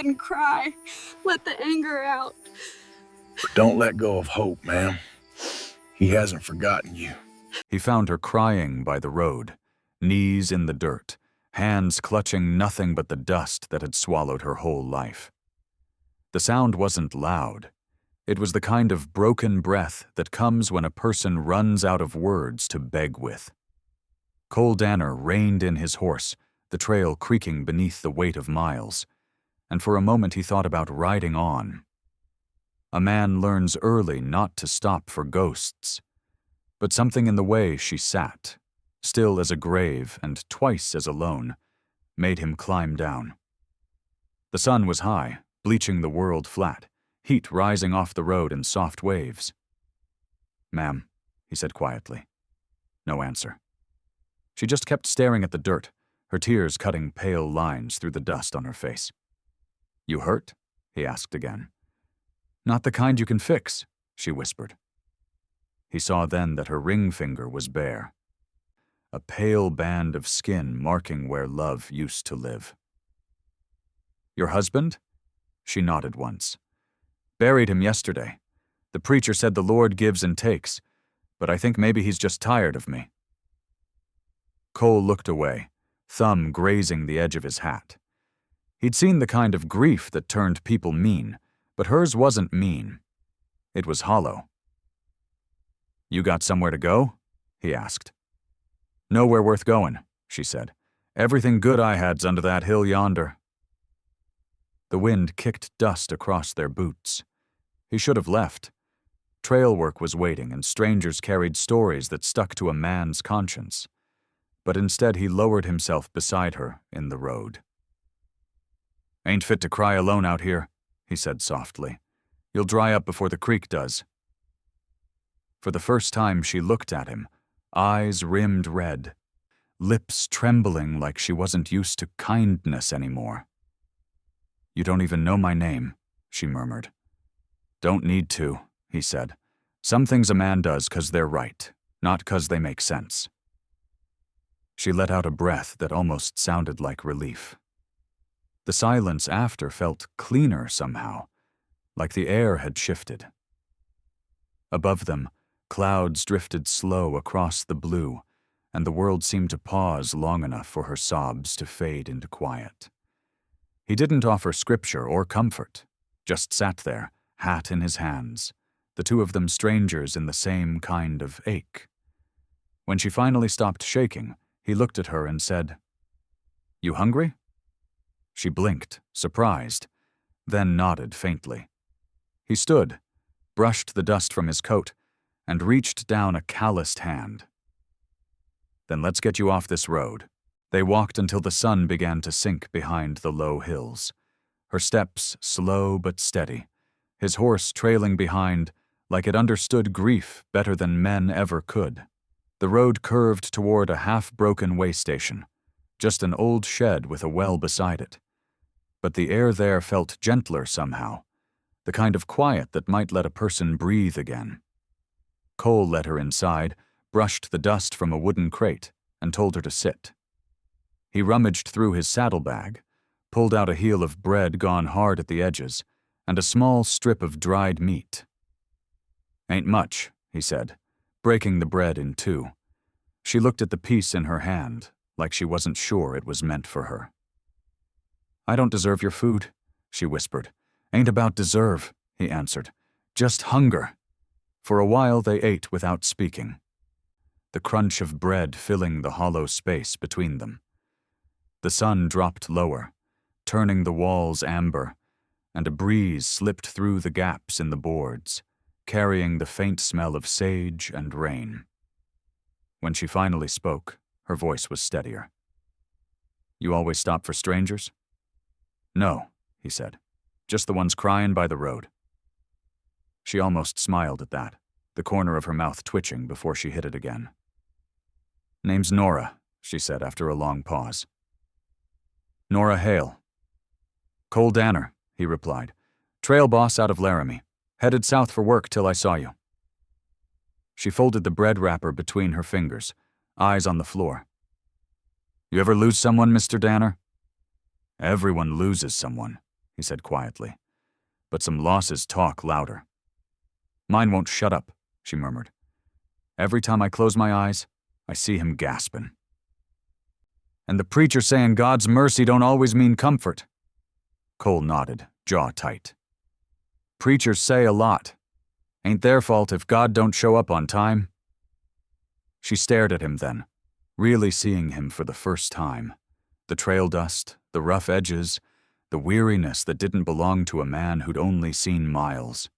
ahead and cry. Let the anger out. But don't let go of hope, ma'am. He hasn't forgotten you. He found her crying by the road, knees in the dirt, hands clutching nothing but the dust that had swallowed her whole life. The sound wasn't loud. It was the kind of broken breath that comes when a person runs out of words to beg with. Cole Danner reined in his horse, the trail creaking beneath the weight of miles, and for a moment he thought about riding on. A man learns early not to stop for ghosts, but something in the way she sat, still as a grave and twice as alone, made him climb down. The sun was high, bleaching the world flat, heat rising off the road in soft waves. "Ma'am," he said quietly. No answer. She just kept staring at the dirt, her tears cutting pale lines through the dust on her face. "You hurt?" he asked again. "Not the kind you can fix," she whispered. He saw then that her ring finger was bare, a pale band of skin marking where love used to live. "Your husband?" She nodded once. "Buried him yesterday. The preacher said the Lord gives and takes, but I think maybe he's just tired of me." Cole looked away, thumb grazing the edge of his hat. He'd seen the kind of grief that turned people mean, but hers wasn't mean. It was hollow. "You got somewhere to go?" he asked. "Nowhere worth going," she said. "Everything good I had's under that hill yonder." The wind kicked dust across their boots. He should have left. Trail work was waiting, and strangers carried stories that stuck to a man's conscience. But instead he lowered himself beside her in the road. "Ain't fit to cry alone out here," he said softly. "You'll dry up before the creek does." For the first time she looked at him, eyes rimmed red, lips trembling like she wasn't used to kindness anymore. "You don't even know my name," she murmured. "Don't need to," he said. "Some things a man does 'cause they're right, not 'cause they make sense." She let out a breath that almost sounded like relief. The silence after felt cleaner somehow, like the air had shifted. Above them, clouds drifted slow across the blue, and the world seemed to pause long enough for her sobs to fade into quiet. He didn't offer scripture or comfort, just sat there, hat in his hands, the two of them strangers in the same kind of ache. When she finally stopped shaking, he looked at her and said, "You hungry?" She blinked, surprised, then nodded faintly. He stood, brushed the dust from his coat, and reached down a calloused hand. "Then let's get you off this road." They walked until the sun began to sink behind the low hills, her steps slow but steady, his horse trailing behind like it understood grief better than men ever could. The road curved toward a half-broken way station, just an old shed with a well beside it. But the air there felt gentler somehow, the kind of quiet that might let a person breathe again. Cole led her inside, brushed the dust from a wooden crate, and told her to sit. He rummaged through his saddlebag, pulled out a heel of bread gone hard at the edges, and a small strip of dried meat. "Ain't much," he said, breaking the bread in two. She looked at the piece in her hand, like she wasn't sure it was meant for her. "I don't deserve your food," she whispered. "Ain't about deserve," he answered. "Just hunger." For a while they ate without speaking, the crunch of bread filling the hollow space between them. The sun dropped lower, turning the walls amber, and a breeze slipped through the gaps in the boards, carrying the faint smell of sage and rain. When she finally spoke, her voice was steadier. "You always stop for strangers?" "No," he said. "Just the ones crying by the road." She almost smiled at that, the corner of her mouth twitching before she hid it again. "Name's Nora," she said after a long pause. "Nora Hale." "Cole Danner," he replied. "Trail boss out of Laramie. Headed south for work till I saw you." She folded the bread wrapper between her fingers, eyes on the floor. "You ever lose someone, Mr. Danner?" "Everyone loses someone," he said quietly. But some losses talk louder. Mine won't shut up, she murmured. Every time I close my eyes, I see him gasping. And the preacher saying God's mercy don't always mean comfort. Cole nodded, jaw tight. Preachers say a lot. Ain't their fault if God don't show up on time. She stared at him then, really seeing him for the first time. The trail dust, the rough edges, the weariness that didn't belong to a man who'd only seen miles.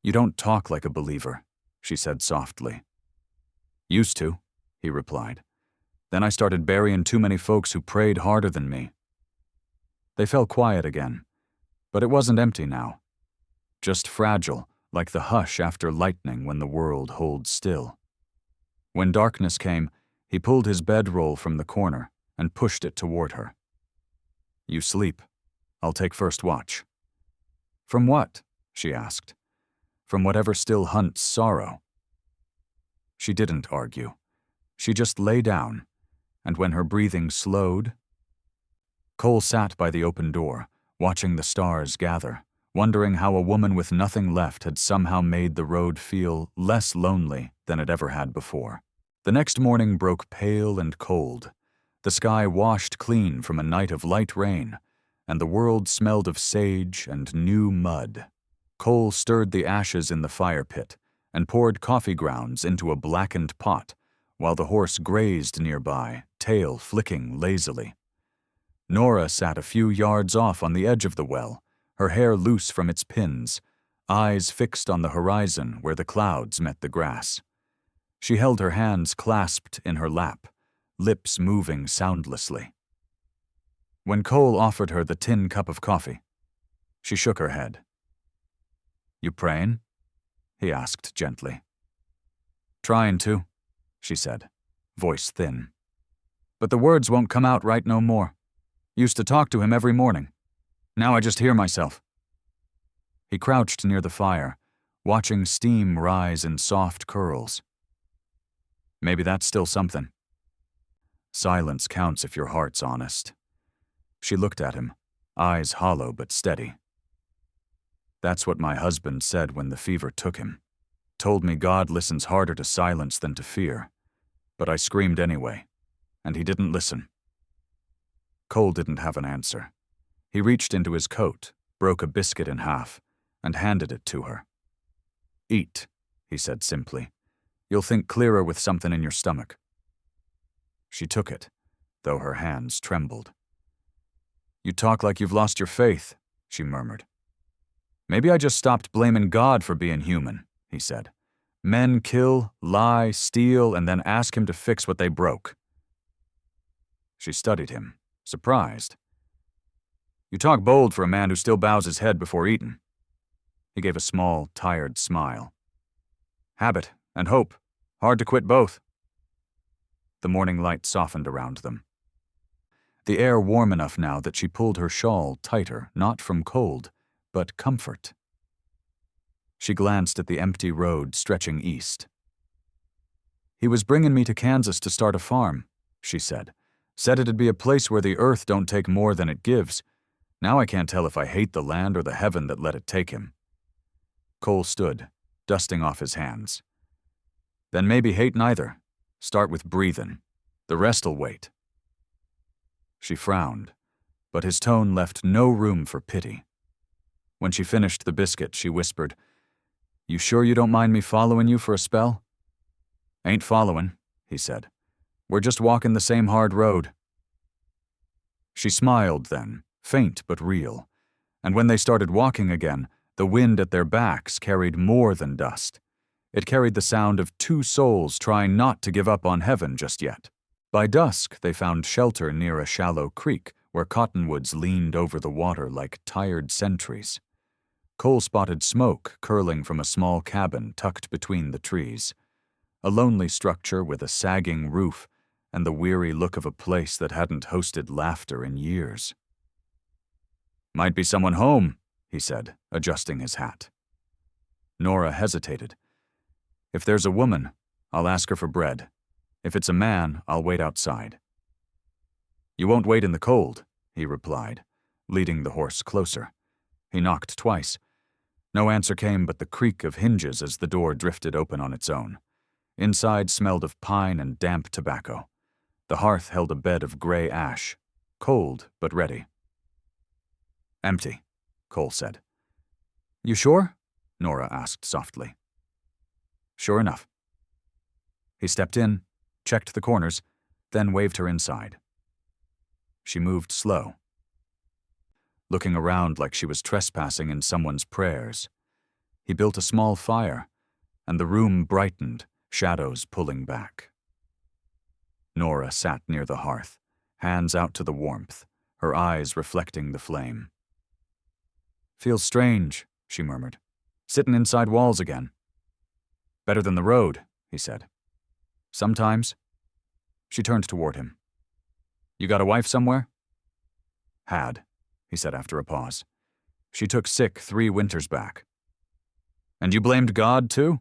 You don't talk like a believer, she said softly. Used to, he replied. Then I started burying too many folks who prayed harder than me. They fell quiet again, but it wasn't empty now. Just fragile, like the hush after lightning when the world holds still. When darkness came, he pulled his bedroll from the corner and pushed it toward her. You sleep. I'll take first watch. From what? She asked. From whatever still hunts sorrow. She didn't argue. She just lay down, and when her breathing slowed, Cole sat by the open door, watching the stars gather, wondering how a woman with nothing left had somehow made the road feel less lonely than it ever had before. The next morning broke pale and cold. The sky washed clean from a night of light rain, and the world smelled of sage and new mud. Cole stirred the ashes in the fire pit and poured coffee grounds into a blackened pot, while the horse grazed nearby, tail flicking lazily. Nora sat a few yards off on the edge of the well, her hair loose from its pins, eyes fixed on the horizon where the clouds met the grass. She held her hands clasped in her lap, lips moving soundlessly. When Cole offered her the tin cup of coffee, she shook her head. You praying? He asked gently. Trying to, she said, voice thin. But the words won't come out right no more. Used to talk to him every morning. Now I just hear myself. He crouched near the fire, watching steam rise in soft curls. Maybe that's still something. Silence counts if your heart's honest. She looked at him, eyes hollow but steady. That's what my husband said when the fever took him. Told me God listens harder to silence than to fear. But I screamed anyway, and he didn't listen. Cole didn't have an answer. He reached into his coat, broke a biscuit in half, and handed it to her. Eat, he said simply. You'll think clearer with something in your stomach. She took it, though her hands trembled. You talk like you've lost your faith, she murmured. Maybe I just stopped blaming God for being human, he said. Men kill, lie, steal, and then ask him to fix what they broke. She studied him, surprised. You talk bold for a man who still bows his head before eating. He gave a small, tired smile. Habit and hope. Hard to quit both. The morning light softened around them. The air warm enough now that she pulled her shawl tighter, not from cold, but comfort. She glanced at the empty road stretching east. He was bringing me to Kansas to start a farm, she said. Said it'd be a place where the earth don't take more than it gives. Now I can't tell if I hate the land or the heaven that let it take him. Cole stood, dusting off his hands. Then maybe hate neither. Start with breathing. The rest'll wait. She frowned, but his tone left no room for pity. When she finished the biscuit, she whispered, You sure you don't mind me following you for a spell? Ain't following, he said. We're just walking the same hard road. She smiled then, faint but real, and when they started walking again, the wind at their backs carried more than dust. It carried the sound of two souls trying not to give up on heaven just yet. By dusk, they found shelter near a shallow creek where cottonwoods leaned over the water like tired sentries. Cole spotted smoke curling from a small cabin tucked between the trees. A lonely structure with a sagging roof and the weary look of a place that hadn't hosted laughter in years. Might be someone home, he said, adjusting his hat. Nora hesitated. If there's a woman, I'll ask her for bread. If it's a man, I'll wait outside. You won't wait in the cold, he replied, leading the horse closer. He knocked twice. No answer came but the creak of hinges as the door drifted open on its own. Inside smelled of pine and damp tobacco. The hearth held a bed of gray ash, cold but ready. "Empty," Cole said. "You sure?" Nora asked softly. "Sure enough." He stepped in, checked the corners, then waved her inside. She moved slow, looking around like she was trespassing in someone's prayers. He built a small fire, and the room brightened, shadows pulling back. Nora sat near the hearth, hands out to the warmth, her eyes reflecting the flame. "Feels strange," she murmured. "Sitting inside walls again." "Better than the road," he said. "Sometimes." She turned toward him. "You got a wife somewhere?" "Had," he said after a pause. "She took sick 3 winters back." "And you blamed God, too?"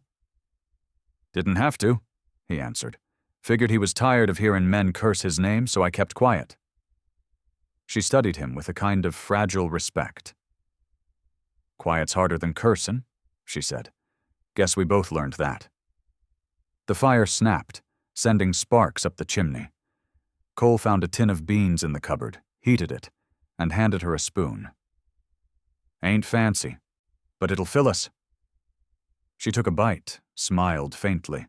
"Didn't have to," he answered. "Figured he was tired of hearing men curse his name, so I kept quiet." She studied him with a kind of fragile respect. "Quiet's harder than cursin'," she said. "Guess we both learned that." The fire snapped, sending sparks up the chimney. Cole found a tin of beans in the cupboard, heated it, and handed her a spoon. "Ain't fancy, but it'll fill us." She took a bite, smiled faintly.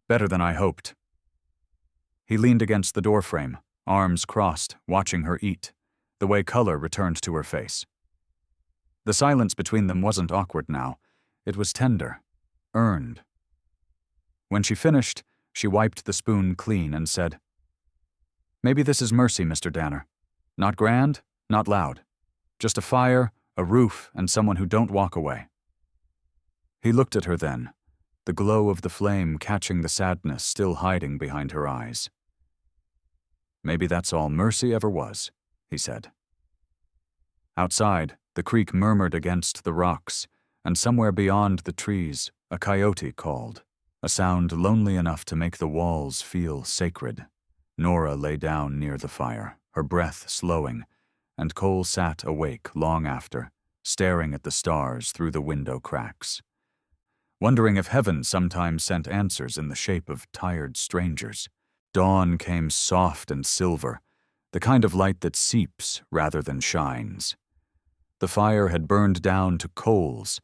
"Better than I hoped." He leaned against the doorframe, arms crossed, watching her eat, the way color returned to her face. The silence between them wasn't awkward now. It was tender, earned. When she finished, she wiped the spoon clean and said, "Maybe this is mercy, Mr. Danner. Not grand, not loud. Just a fire, a roof, and someone who don't walk away." He looked at her then, the glow of the flame catching the sadness still hiding behind her eyes. "Maybe that's all mercy ever was," he said. Outside, the creek murmured against the rocks, and somewhere beyond the trees, a coyote called, a sound lonely enough to make the walls feel sacred. Nora lay down near the fire, her breath slowing, and Cole sat awake long after, staring at the stars through the window cracks, wondering if heaven sometimes sent answers in the shape of tired strangers. Dawn came soft and silver, the kind of light that seeps rather than shines. The fire had burned down to coals,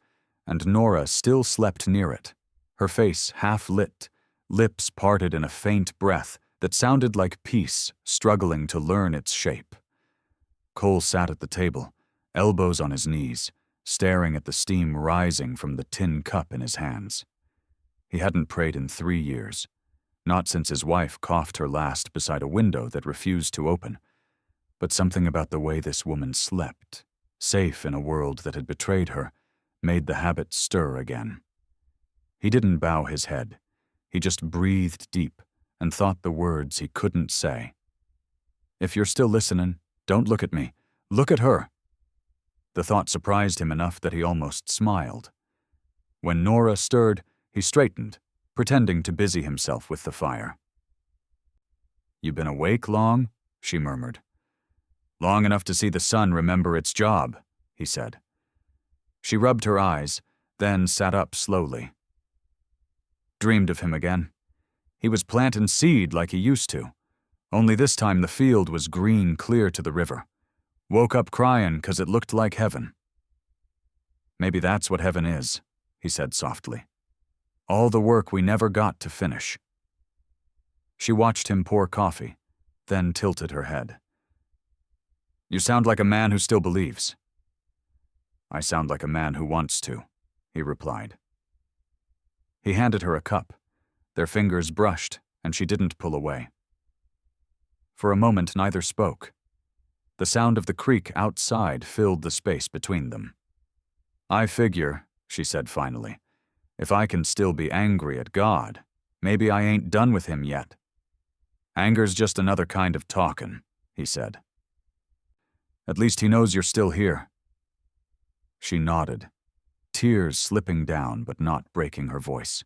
and Nora still slept near it, her face half lit, lips parted in a faint breath that sounded like peace struggling to learn its shape. Cole sat at the table, elbows on his knees, staring at the steam rising from the tin cup in his hands. He hadn't prayed in 3 years, not since his wife coughed her last beside a window that refused to open, but something about the way this woman slept, safe in a world that had betrayed her, made the habit stir again. He didn't bow his head. He just breathed deep and thought the words he couldn't say. "If you're still listening, don't look at me. Look at her." The thought surprised him enough that he almost smiled. When Nora stirred, he straightened, pretending to busy himself with the fire. "You been awake long?" she murmured. "Long enough to see the sun remember its job," he said. She rubbed her eyes, then sat up slowly. Dreamed of him again. He was planting seed like he used to, only this time the field was green clear to the river. Woke up crying 'cause it looked like heaven. "Maybe that's what heaven is," he said softly. "All the work we never got to finish." She watched him pour coffee, then tilted her head. "You sound like a man who still believes." "I sound like a man who wants to," he replied. He handed her a cup. Their fingers brushed, and she didn't pull away. For a moment, neither spoke. The sound of the creek outside filled the space between them. "I figure," she said finally, "if I can still be angry at God, maybe I ain't done with him yet." "Anger's just another kind of talkin'," he said. "At least he knows you're still here." She nodded, tears slipping down but not breaking her voice.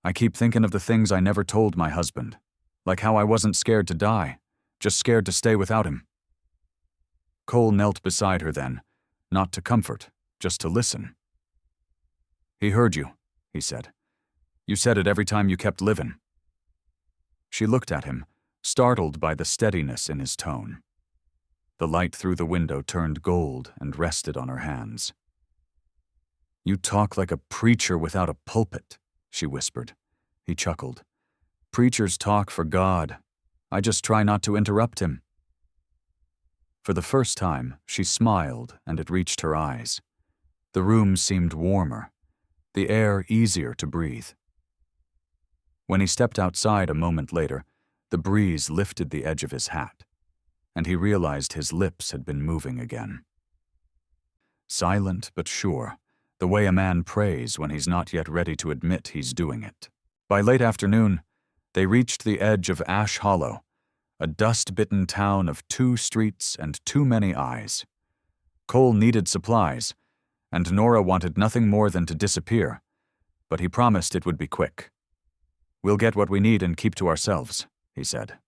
"I keep thinking of the things I never told my husband, like how I wasn't scared to die, just scared to stay without him." Cole knelt beside her then, not to comfort, just to listen. "He heard you," he said. "You said it every time you kept living." She looked at him, startled by the steadiness in his tone. The light through the window turned gold and rested on her hands. "You talk like a preacher without a pulpit," she whispered. He chuckled. "Preachers talk for God. I just try not to interrupt him." For the first time, she smiled and it reached her eyes. The room seemed warmer, the air easier to breathe. When he stepped outside a moment later, the breeze lifted the edge of his hat, and he realized his lips had been moving again. Silent but sure, the way a man prays when he's not yet ready to admit he's doing it. By late afternoon, they reached the edge of Ash Hollow, a dust-bitten town of 2 streets and too many eyes. Cole needed supplies, and Nora wanted nothing more than to disappear, but he promised it would be quick. "We'll get what we need and keep to ourselves," he said.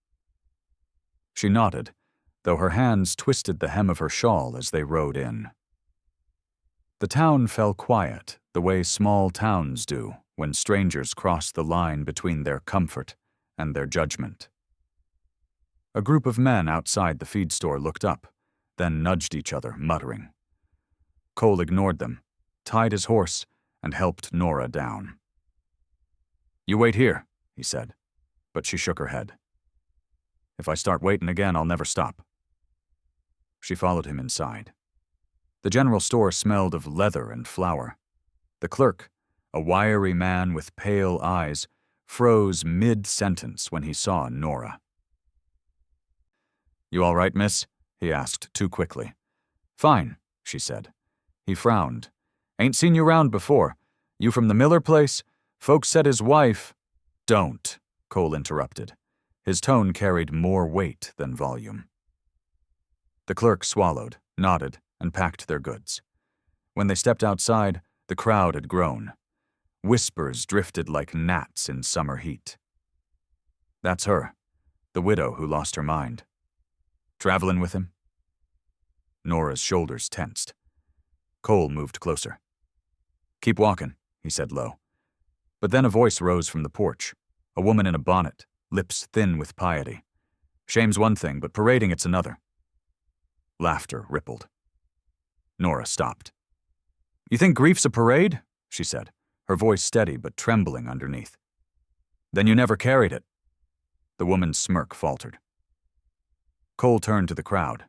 She nodded, though her hands twisted the hem of her shawl as they rode in. The town fell quiet, the way small towns do when strangers cross the line between their comfort and their judgment. A group of men outside the feed store looked up, then nudged each other, muttering. Cole ignored them, tied his horse, and helped Nora down. "You wait here," he said, but she shook her head. "If I start waiting again, I'll never stop." She followed him inside. The general store smelled of leather and flour. The clerk, a wiry man with pale eyes, froze mid-sentence when he saw Nora. "You all right, miss?" he asked too quickly. "Fine," she said. He frowned. "Ain't seen you round before. You from the Miller place? Folks said his wife—" "Don't," Cole interrupted. His tone carried more weight than volume. The clerk swallowed, nodded, and packed their goods. When they stepped outside, the crowd had grown. Whispers drifted like gnats in summer heat. "That's her, the widow who lost her mind. Traveling with him?" Nora's shoulders tensed. Cole moved closer. "Keep walking," he said low. But then a voice rose from the porch, a woman in a bonnet, lips thin with piety. "Shame's one thing, but parading it's another." Laughter rippled. Nora stopped. "You think grief's a parade?" she said, her voice steady but trembling underneath. "Then you never carried it." The woman's smirk faltered. Cole turned to the crowd.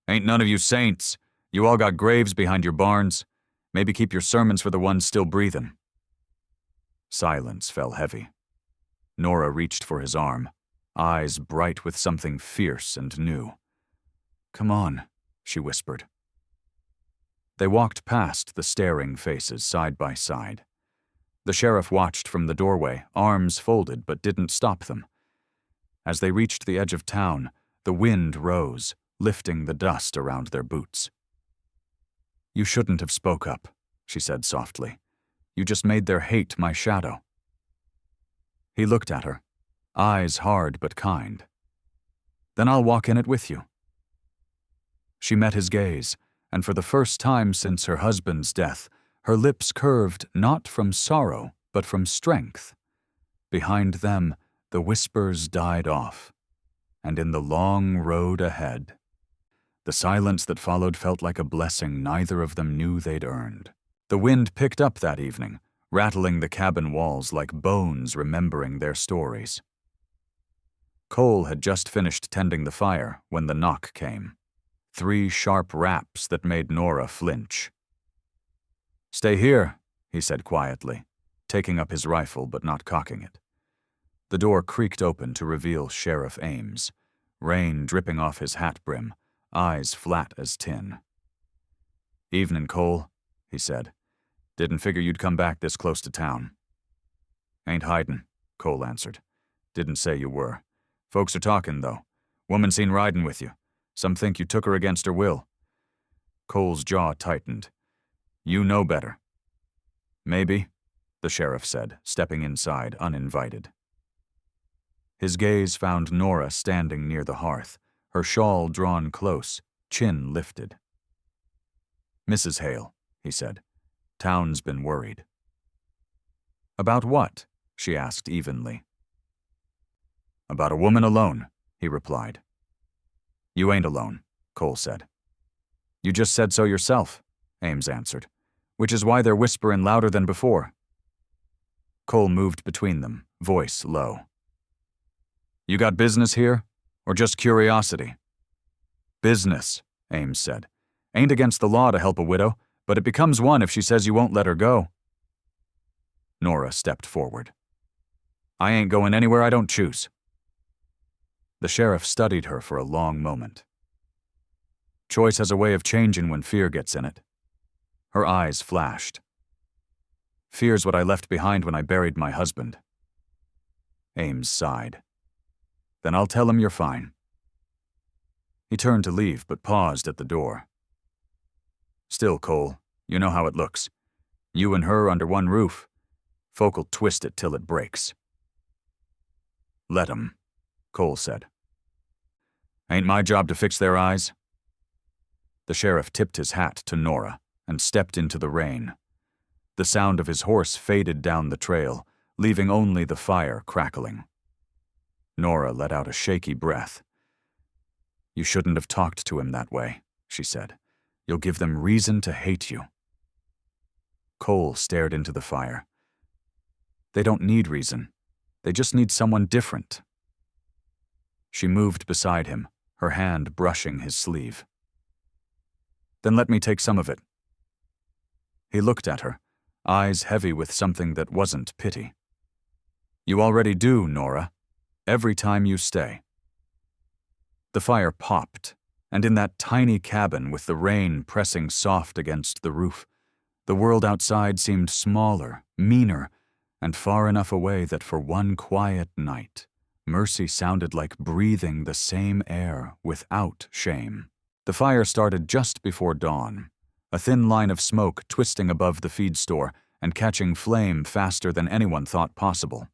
"Ain't none of you saints. You all got graves behind your barns. Maybe keep your sermons for the ones still breathing." Silence fell heavy. Nora reached for his arm, eyes bright with something fierce and new. "Come on," she whispered. They walked past the staring faces side by side. The sheriff watched from the doorway, arms folded, but didn't stop them. As they reached the edge of town, the wind rose, lifting the dust around their boots. "You shouldn't have spoke up," she said softly. "You just made their hate my shadow." He looked at her, eyes hard but kind. "Then I'll walk in it with you." She met his gaze, and for the first time since her husband's death, her lips curved not from sorrow, but from strength. Behind them, the whispers died off, and in the long road ahead, the silence that followed felt like a blessing neither of them knew they'd earned. The wind picked up that evening, rattling the cabin walls like bones remembering their stories. Cole had just finished tending the fire when the knock came. 3 sharp raps that made Nora flinch. "Stay here," he said quietly, taking up his rifle but not cocking it. The door creaked open to reveal Sheriff Ames, rain dripping off his hat brim, eyes flat as tin. "Evening, Cole," he said. "Didn't figure you'd come back this close to town." "Ain't hidin'," Cole answered. "Didn't say you were. Folks are talking, though. Woman seen riding with you. Some think you took her against her will." Cole's jaw tightened. "You know better." "Maybe," the sheriff said, stepping inside uninvited. His gaze found Nora standing near the hearth, her shawl drawn close, chin lifted. "Mrs. Hale," he said, "town's been worried." "About what?" she asked evenly. "About a woman alone," he replied. "You ain't alone," Cole said. "You just said so yourself," Ames answered, "which is why they're whisperin' louder than before." Cole moved between them, voice low. "You got business here, or just curiosity?" "Business," Ames said. "Ain't against the law to help a widow, but it becomes one if she says you won't let her go." Nora stepped forward. "I ain't going anywhere I don't choose." The sheriff studied her for a long moment. "Choice has a way of changing when fear gets in it." Her eyes flashed. "Fear's what I left behind when I buried my husband." Ames sighed. "Then I'll tell him you're fine." He turned to leave, but paused at the door. "Still, Cole, you know how it looks. You and her under one roof. Folk'll twist it till it breaks." "Let 'em," Cole said. "Ain't my job to fix their eyes?" The sheriff tipped his hat to Nora and stepped into the rain. The sound of his horse faded down the trail, leaving only the fire crackling. Nora let out a shaky breath. "You shouldn't have talked to him that way," she said. "You'll give them reason to hate you." Cole stared into the fire. "They don't need reason. They just need someone different." She moved beside him, her hand brushing his sleeve. "Then let me take some of it." He looked at her, eyes heavy with something that wasn't pity. "You already do, Nora. Every time you stay." The fire popped, and in that tiny cabin with the rain pressing soft against the roof, the world outside seemed smaller, meaner, and far enough away that for one quiet night, mercy sounded like breathing the same air without shame. The fire started just before dawn, a thin line of smoke twisting above the feed store and catching flame faster than anyone thought possible.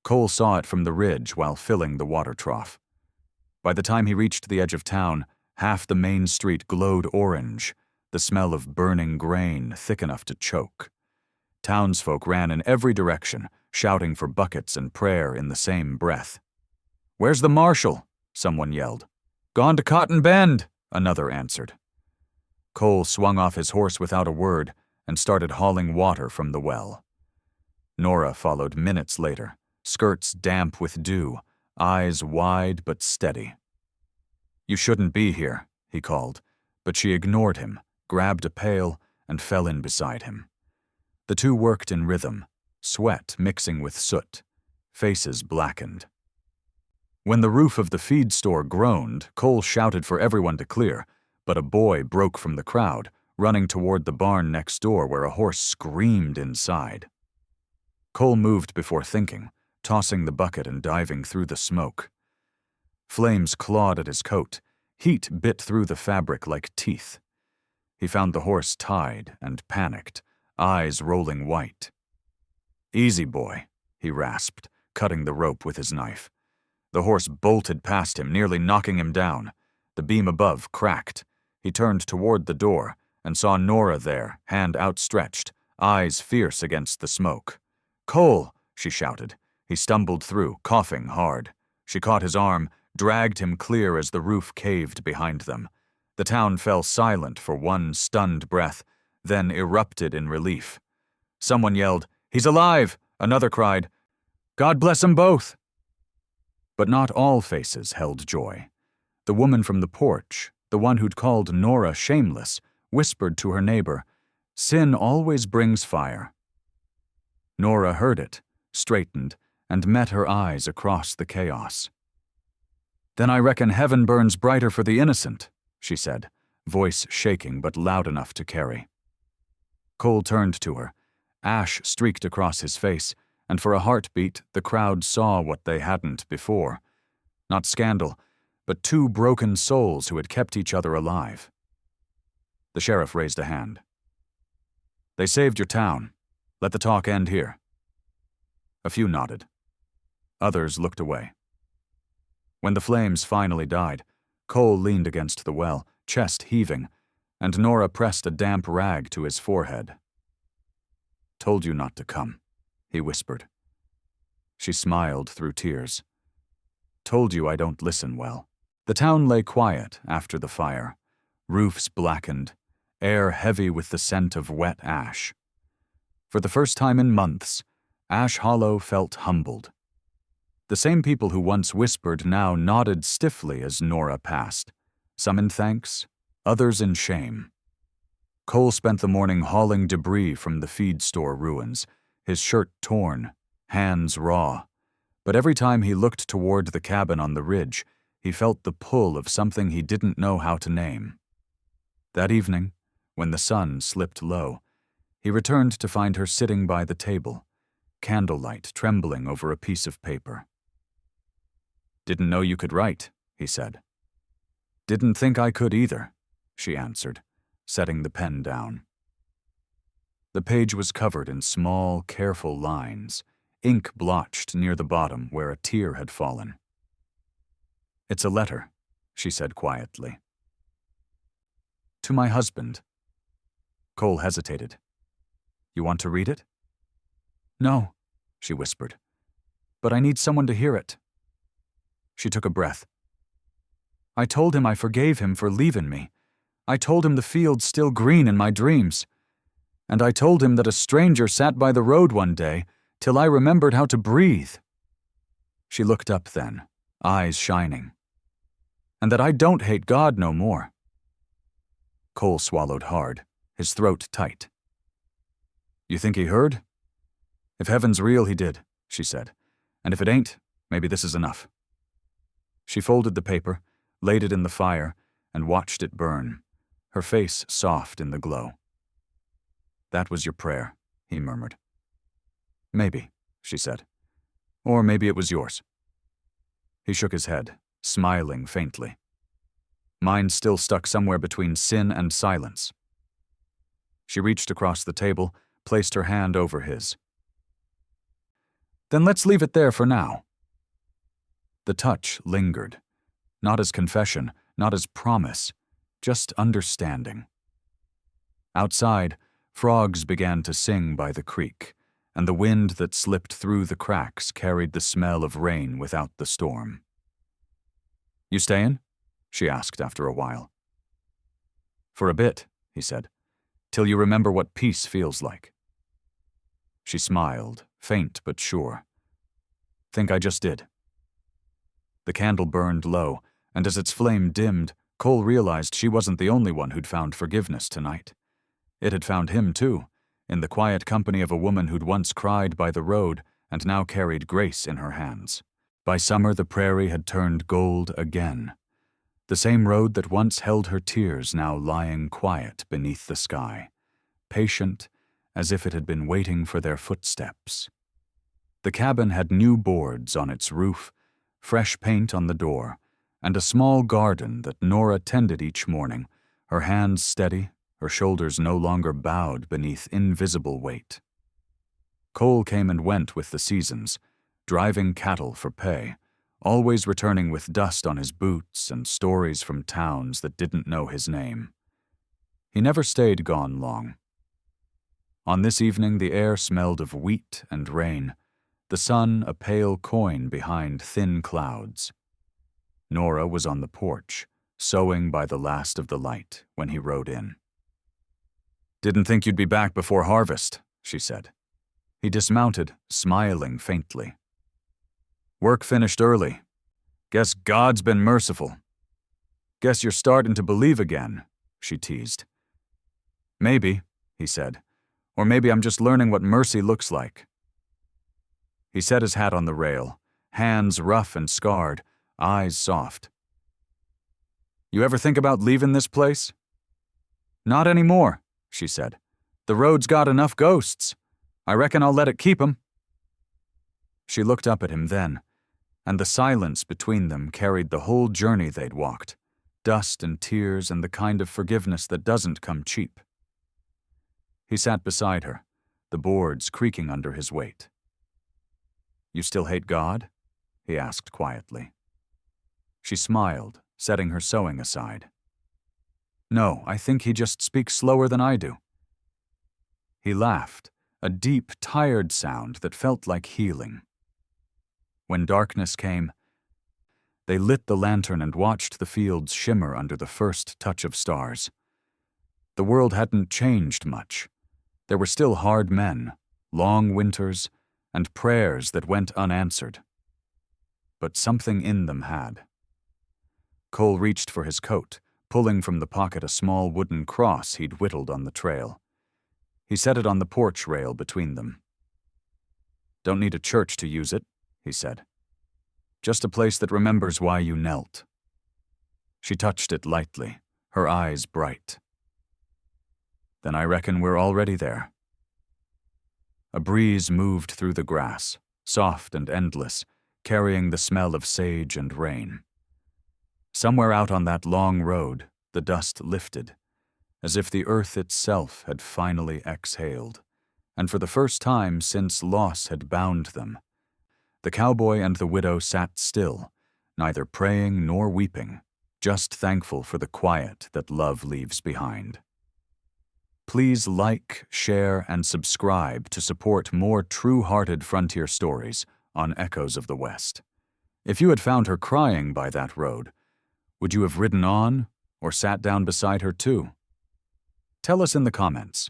Cole saw it from the ridge while filling the water trough. By the time he reached the edge of town, half the main street glowed orange, the smell of burning grain thick enough to choke. Townsfolk ran in every direction, shouting for buckets and prayer in the same breath. "Where's the marshal?" someone yelled. "Gone to Cotton Bend," another answered. Cole swung off his horse without a word and started hauling water from the well. Nora followed minutes later, skirts damp with dew, eyes wide but steady. "You shouldn't be here," he called, but she ignored him, grabbed a pail, and fell in beside him. The two worked in rhythm, sweat mixing with soot, faces blackened. When the roof of the feed store groaned, Cole shouted for everyone to clear, but a boy broke from the crowd, running toward the barn next door where a horse screamed inside. Cole moved before thinking, tossing the bucket and diving through the smoke. Flames clawed at his coat, heat bit through the fabric like teeth. He found the horse tied and panicked, eyes rolling white. "Easy, boy," he rasped, cutting the rope with his knife. The horse bolted past him, nearly knocking him down. The beam above cracked. He turned toward the door and saw Nora there, hand outstretched, eyes fierce against the smoke. "Cole!" she shouted. He stumbled through, coughing hard. She caught his arm, dragged him clear as the roof caved behind them. The town fell silent for one stunned breath, then erupted in relief. Someone yelled, "He's alive!" Another cried, "God bless 'em both!" But not all faces held joy. The woman from the porch, the one who'd called Nora shameless, whispered to her neighbor, "Sin always brings fire." Nora heard it, straightened, and met her eyes across the chaos. "Then I reckon heaven burns brighter for the innocent," she said, voice shaking but loud enough to carry. Cole turned to her. Ash streaked across his face, and for a heartbeat the crowd saw what they hadn't before. Not scandal, but two broken souls who had kept each other alive. The sheriff raised a hand. "They saved your town. Let the talk end here." A few nodded. Others looked away. When the flames finally died, Cole leaned against the well, chest heaving, and Nora pressed a damp rag to his forehead. "Told you not to come," he whispered. She smiled through tears. "Told you I don't listen well." The town lay quiet after the fire, roofs blackened, air heavy with the scent of wet ash. For the first time in months, Ash Hollow felt humbled. The same people who once whispered now nodded stiffly as Nora passed, some in thanks, others in shame. Cole spent the morning hauling debris from the feed store ruins, his shirt torn, hands raw. But every time he looked toward the cabin on the ridge, he felt the pull of something he didn't know how to name. That evening, when the sun slipped low, he returned to find her sitting by the table, candlelight trembling over a piece of paper. "Didn't know you could write," he said. "Didn't think I could either," she answered, setting the pen down. The page was covered in small, careful lines, ink blotched near the bottom where a tear had fallen. "It's a letter," she said quietly. "To my husband." Cole hesitated. "You want to read it?" "No," she whispered. "But I need someone to hear it." She took a breath. "I told him I forgave him for leaving me. I told him the field's still green in my dreams. And I told him that a stranger sat by the road one day till I remembered how to breathe." She looked up then, eyes shining. "And that I don't hate God no more." Cole swallowed hard, his throat tight. "You think he heard?" "If heaven's real, he did," she said. "And if it ain't, maybe this is enough." She folded the paper, laid it in the fire, and watched it burn, her face soft in the glow. "That was your prayer," he murmured. "Maybe," she said. "Or maybe it was yours." He shook his head, smiling faintly. Mine still stuck somewhere between sin and silence. She reached across the table, placed her hand over his. "Then let's leave it there for now." The touch lingered, not as confession, not as promise, just understanding. Outside, frogs began to sing by the creek, and the wind that slipped through the cracks carried the smell of rain without the storm. "You stayin'?" she asked after a while. "For a bit," he said, "till you remember what peace feels like." She smiled, faint but sure. "Think I just did." The candle burned low, and as its flame dimmed, Cole realized she wasn't the only one who'd found forgiveness tonight. It had found him, too, in the quiet company of a woman who'd once cried by the road and now carried grace in her hands. By summer, the prairie had turned gold again. The same road that once held her tears now lying quiet beneath the sky, patient as if it had been waiting for their footsteps. The cabin had new boards on its roof, fresh paint on the door, and a small garden that Nora tended each morning, her hands steady, her shoulders no longer bowed beneath invisible weight. Cole came and went with the seasons, driving cattle for pay, always returning with dust on his boots and stories from towns that didn't know his name. He never stayed gone long. On this evening the air smelled of wheat and rain, the sun a pale coin behind thin clouds. Nora was on the porch, sewing by the last of the light when he rode in. "Didn't think you'd be back before harvest," she said. He dismounted, smiling faintly. "Work finished early. Guess God's been merciful." "Guess you're starting to believe again," she teased. "Maybe," he said. "Or maybe I'm just learning what mercy looks like." He set his hat on the rail, hands rough and scarred, eyes soft. "You ever think about leaving this place?" "Not anymore," she said. "The road's got enough ghosts. I reckon I'll let it keep 'em." She looked up at him then, and the silence between them carried the whole journey they'd walked, dust and tears and the kind of forgiveness that doesn't come cheap. He sat beside her, the boards creaking under his weight. "You still hate God?" he asked quietly. She smiled, setting her sewing aside. No, I think he just speaks slower than I do. He laughed, a deep, tired sound that felt like healing. When darkness came, they lit the lantern and watched the fields shimmer under the first touch of stars. The world hadn't changed much. There were still hard men, long winters, and prayers that went unanswered. But something in them had. Cole reached for his coat, pulling from the pocket a small wooden cross he'd whittled on the trail. He set it on the porch rail between them. Don't need a church to use it, he said. Just a place that remembers why you knelt. She touched it lightly, her eyes bright. Then I reckon we're already there. A breeze moved through the grass, soft and endless, carrying the smell of sage and rain. Somewhere out on that long road, the dust lifted, as if the earth itself had finally exhaled, and for the first time since loss had bound them, the cowboy and the widow sat still, neither praying nor weeping, just thankful for the quiet that love leaves behind. Please like, share, and subscribe to support more true-hearted frontier stories on Echoes of the West. If you had found her crying by that road, would you have ridden on or sat down beside her too? Tell us in the comments.